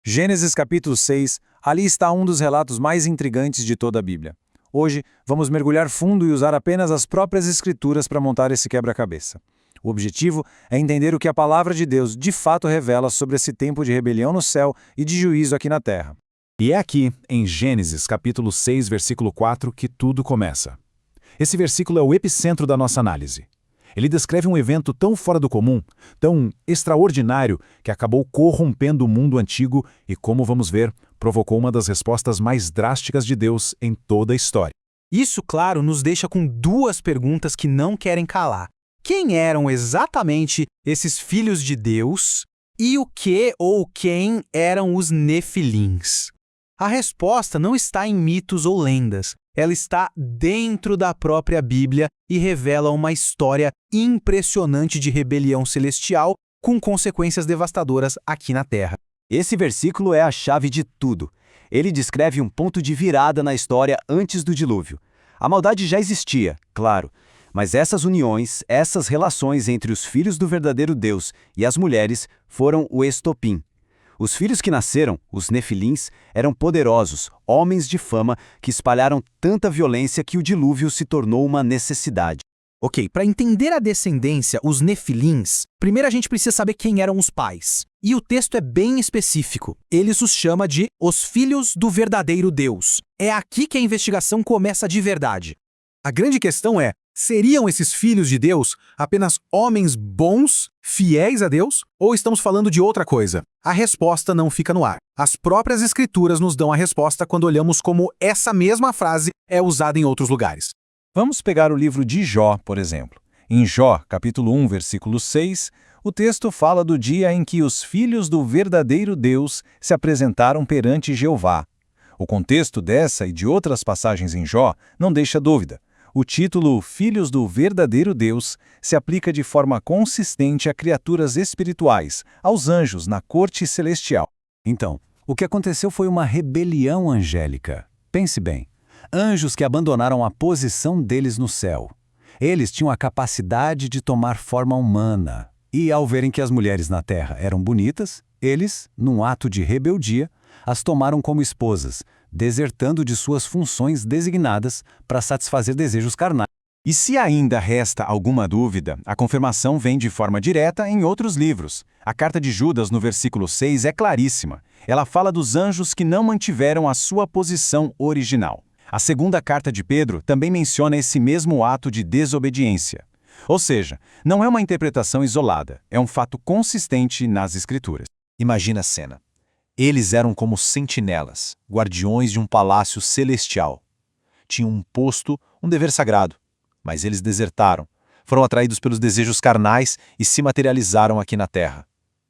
Gênesis capítulo 6, ali está um dos relatos mais intrigantes de toda a Bíblia. Hoje, vamos mergulhar fundo e usar apenas as próprias Escrituras para montar esse quebra-cabeça. O objetivo é entender o que a palavra de Deus de fato revela sobre esse tempo de rebelião no céu e de juízo aqui na terra. E é aqui, em Gênesis capítulo 6, versículo 4, que tudo começa. Esse versículo é o epicentro da nossa análise. Ele descreve um evento tão fora do comum, tão extraordinário, que acabou corrompendo o mundo antigo e, como vamos ver, provocou uma das respostas mais drásticas de Deus em toda a história. Isso, claro, nos deixa com duas perguntas que não querem calar. Quem eram exatamente esses filhos de Deus e o que ou quem eram os Nefilins? A resposta não está em mitos ou lendas. Ela está dentro da própria Bíblia e revela uma história impressionante de rebelião celestial com consequências devastadoras aqui na Terra. Esse versículo é a chave de tudo. Ele descreve um ponto de virada na história antes do dilúvio. A maldade já existia, claro, mas essas uniões, essas relações entre os filhos do verdadeiro Deus e as mulheres foram o estopim. Os filhos que nasceram, os Nefilins, eram poderosos, homens de fama que espalharam tanta violência que o dilúvio se tornou uma necessidade. Ok, para entender a descendência, os Nefilins, primeiro a gente precisa saber quem eram os pais. E o texto é bem específico. Ele os chama de os filhos do verdadeiro Deus. É aqui que a investigação começa de verdade. A grande questão é, seriam esses filhos de Deus apenas homens bons, fiéis a Deus? Ou estamos falando de outra coisa? A resposta não fica no ar. As próprias Escrituras nos dão a resposta quando olhamos como essa mesma frase é usada em outros lugares. Vamos pegar o livro de Jó, por exemplo. Em Jó, capítulo 1, versículo 6, o texto fala do dia em que os filhos do verdadeiro Deus se apresentaram perante Jeová. O contexto dessa e de outras passagens em Jó não deixa dúvida. O título Filhos do Verdadeiro Deus se aplica de forma consistente a criaturas espirituais, aos anjos na corte celestial. Então, o que aconteceu foi uma rebelião angélica. Pense bem, anjos que abandonaram a posição deles no céu. Eles tinham a capacidade de tomar forma humana. E ao verem que as mulheres na terra eram bonitas, eles, num ato de rebeldia, as tomaram como esposas, desertando de suas funções designadas para satisfazer desejos carnais. E se ainda resta alguma dúvida, a confirmação vem de forma direta em outros livros. A carta de Judas, no versículo 6, é claríssima. Ela fala dos anjos que não mantiveram a sua posição original. A segunda carta de Pedro também menciona esse mesmo ato de desobediência. Ou seja, não é uma interpretação isolada, é um fato consistente nas Escrituras. Imagina a cena. Eles eram como sentinelas, guardiões de um palácio celestial. Tinham um posto, um dever sagrado. Mas eles desertaram, foram atraídos pelos desejos carnais e se materializaram aqui na terra.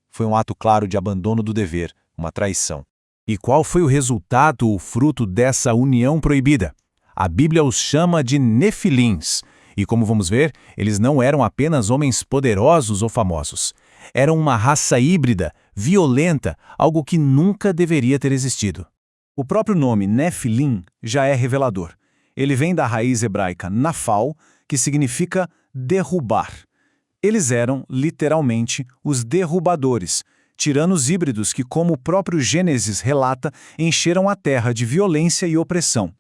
Foi um ato claro de abandono do dever, uma traição. E qual foi o resultado, o fruto dessa união proibida? A Bíblia os chama de Nefilins. E como vamos ver, eles não eram apenas homens poderosos ou famosos. Eram uma raça híbrida, violenta, algo que nunca deveria ter existido. O próprio nome Nefilim já é revelador. Ele vem da raiz hebraica nafal, que significa derrubar. Eles eram, literalmente, os derrubadores, tiranos híbridos que, como o próprio Gênesis relata, encheram a terra de violência e opressão.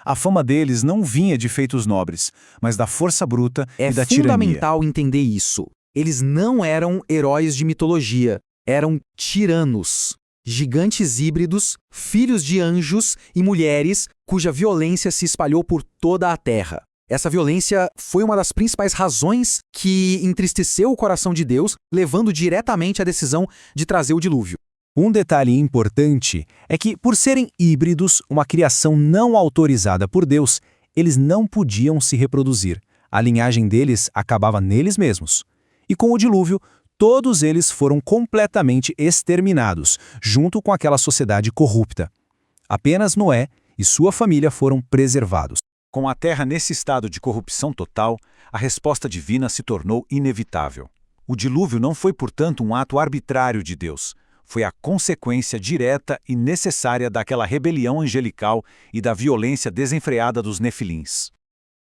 A fama deles não vinha de feitos nobres, mas da força bruta e da tirania. É fundamental entender isso. Eles não eram heróis de mitologia, eram tiranos. Gigantes híbridos, filhos de anjos e mulheres cuja violência se espalhou por toda a terra. Essa violência foi uma das principais razões que entristeceu o coração de Deus, levando diretamente à decisão de trazer o dilúvio. Um detalhe importante é que, por serem híbridos, uma criação não autorizada por Deus, eles não podiam se reproduzir. A linhagem deles acabava neles mesmos. E com o dilúvio, todos eles foram completamente exterminados, junto com aquela sociedade corrupta. Apenas Noé e sua família foram preservados. Com a terra nesse estado de corrupção total, a resposta divina se tornou inevitável. O dilúvio não foi, portanto, um ato arbitrário de Deus. Foi a consequência direta e necessária daquela rebelião angelical e da violência desenfreada dos Nefilins.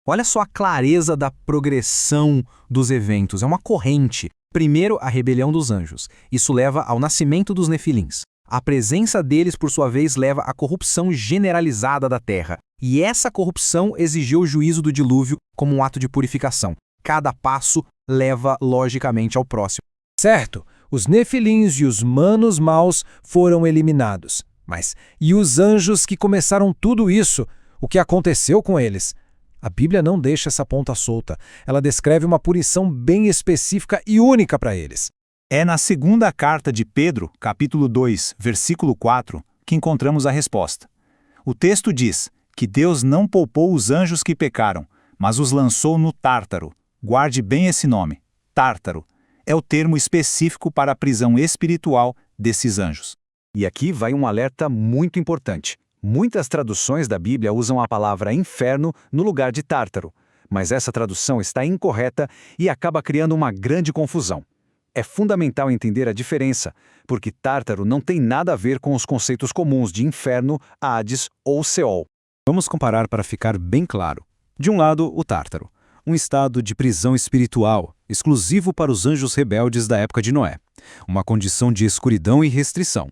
Olha só a clareza da progressão dos eventos. É uma corrente. Primeiro, a rebelião dos anjos. Isso leva ao nascimento dos Nefilins. A presença deles, por sua vez, leva à corrupção generalizada da terra. E essa corrupção exigiu o juízo do dilúvio como um ato de purificação. Cada passo leva, logicamente, ao próximo. Certo, os nefilins e os manos maus foram eliminados. Mas e os anjos que começaram tudo isso? O que aconteceu com eles? A Bíblia não deixa essa ponta solta. Ela descreve uma punição bem específica e única para eles. É na segunda carta de Pedro, capítulo 2, versículo 4, que encontramos a resposta. O texto diz que Deus não poupou os anjos que pecaram, mas os lançou no Tártaro. Guarde bem esse nome, Tártaro. É o termo específico para a prisão espiritual desses anjos. E aqui vai um alerta muito importante. Muitas traduções da Bíblia usam a palavra inferno no lugar de Tártaro, mas essa tradução está incorreta e acaba criando uma grande confusão. É fundamental entender a diferença, porque Tártaro não tem nada a ver com os conceitos comuns de inferno, Hades ou Seol. Vamos comparar para ficar bem claro. De um lado, o Tártaro, um estado de prisão espiritual, exclusivo para os anjos rebeldes da época de Noé, uma condição de escuridão e restrição.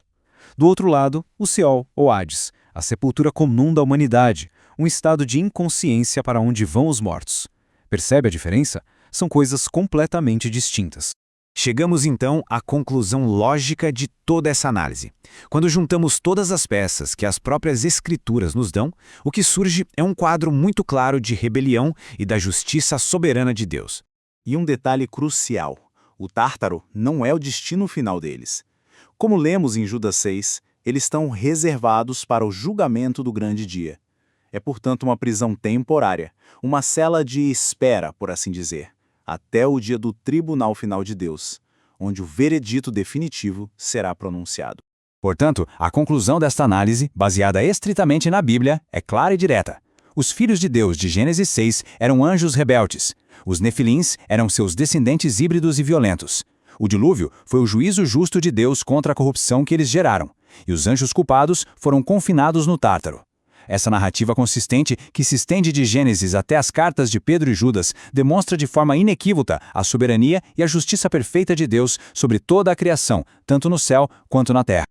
Do outro lado, o Seol, ou Hades, a sepultura comum da humanidade, um estado de inconsciência para onde vão os mortos. Percebe a diferença? São coisas completamente distintas. Chegamos então à conclusão lógica de toda essa análise. Quando juntamos todas as peças que as próprias Escrituras nos dão, o que surge é um quadro muito claro de rebelião e da justiça soberana de Deus. E um detalhe crucial: o Tártaro não é o destino final deles. Como lemos em Judas 6, eles estão reservados para o julgamento do grande dia. É, portanto, uma prisão temporária, uma cela de espera, por assim dizer, até o dia do tribunal final de Deus, onde o veredito definitivo será pronunciado. Portanto, a conclusão desta análise, baseada estritamente na Bíblia, é clara e direta. Os filhos de Deus de Gênesis 6 eram anjos rebeldes. Os nefilins eram seus descendentes híbridos e violentos. O dilúvio foi o juízo justo de Deus contra a corrupção que eles geraram, e os anjos culpados foram confinados no Tártaro. Essa narrativa consistente, que se estende de Gênesis até as cartas de Pedro e Judas, demonstra de forma inequívoca a soberania e a justiça perfeita de Deus sobre toda a criação, tanto no céu quanto na terra.